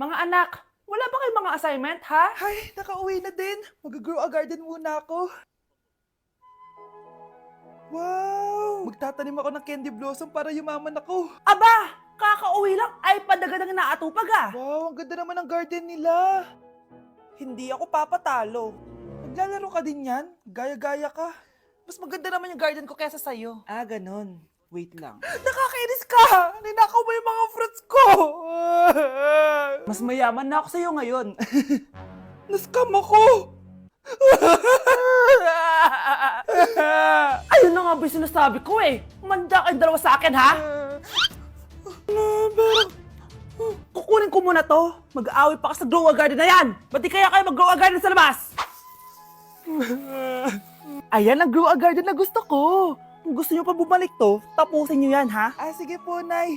Mga anak, wala ba kayong mga assignment, ha? Ay, nakauwi na din. Mag-grow a garden muna ako. Wow! Magtatanim ako ng candy blossom para yumaman ako. Aba, kakauwi lang ay padagadang naatupag ah. Wow, ang ganda naman ng garden nila. Hindi ako papatalo. Maglalaro ka din yan? Gaya-gaya ka. Mas maganda naman yung garden ko kaysa sa'yo. Ah, ganun. Wait lang. Nakakainis ka! Ninakaw mo yung mga fruits ko! Mas mayaman na ako sa'yo ngayon. Nascam ako! Ayun na nga ba yung sinasabi ko eh. Manda kayong dalawa sa akin, ha? Kukunin ko muna to. Mag-aaway pa ka sa grow a garden na yan. Ba't di kaya kayo mag-grow a garden sa labas? Ayan ang grow a garden na gusto ko. Kung gusto nyo pa bumalik to, tapusin nyo yan, ha? Ah, sige po, Nay.